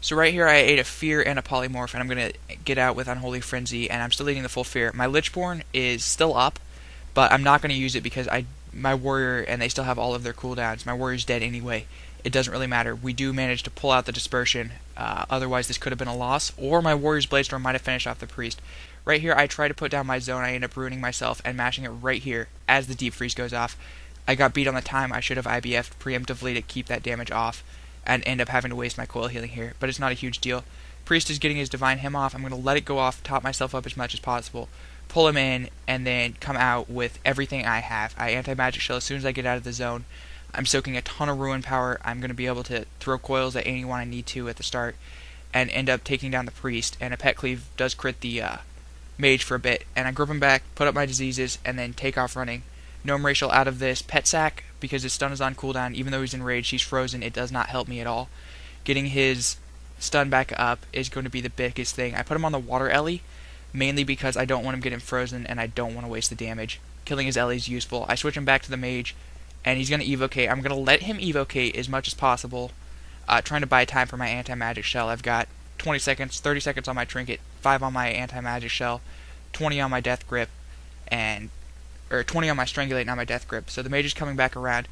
So right here I ate a Fear and a Polymorph, and I'm going to get out with Unholy Frenzy, and I'm still eating the full Fear. My Lichborn is still up, but I'm not going to use it because my Warrior, and they still have all of their cooldowns. My Warrior's dead anyway. It doesn't really matter. We do manage to pull out the Dispersion, otherwise this could have been a loss, or my Warrior's Bladestorm might have finished off the Priest. Right here I try to put down my zone, I end up ruining myself and mashing it right here as the Deep Freeze goes off. I got beat on the time, I should have IBF'd preemptively to keep that damage off, and end up having to waste my coil healing here, but it's not a huge deal. Priest is getting his Divine Hymn off. I'm going to let it go off, top myself up as much as possible, pull him in, and then come out with everything I have. I anti-magic shell as soon as I get out of the zone. I'm soaking a ton of Ruin Power. I'm going to be able to throw coils at anyone I need to at the start, and end up taking down the Priest, and a Pet Cleave does crit the Mage for a bit, and I grip him back, put up my diseases, and then take off running. Gnome Racial out of this Pet Sack, because his stun is on cooldown. Even though he's enraged, he's frozen. It does not help me at all. Getting his stun back up is going to be the biggest thing. I put him on the Water Ellie, mainly because I don't want him getting frozen, and I don't want to waste the damage. Killing his Ellie is useful. I switch him back to the Mage, and he's going to evocate. I'm going to let him evocate as much as possible, trying to buy time for my anti-magic shell. I've got 20 seconds, 30 seconds on my trinket, 5 on my anti-magic shell, 20 on my death grip, or 20 on my strangulate and on my death grip. So the mage is coming back around.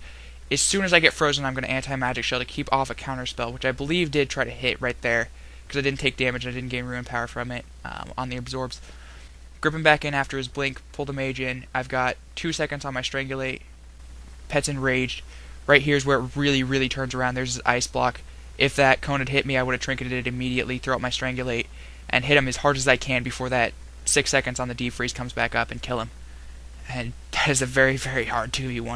As soon as I get frozen, I'm going to anti-magic shell to keep off a counter spell, which I believe did try to hit right there, because I didn't take damage and I didn't gain ruin power from it on the absorbs. Grip him back in after his blink, pull the mage in. I've got 2 seconds on my strangulate. Pet's enraged. Right here's where it really, really turns around. There's his ice block. If that cone had hit me, I would have trinketed it immediately, throw out my strangulate, and hit him as hard as I can before that 6 seconds on the deep freeze comes back up and kill him. And that is a very, very hard 2v1.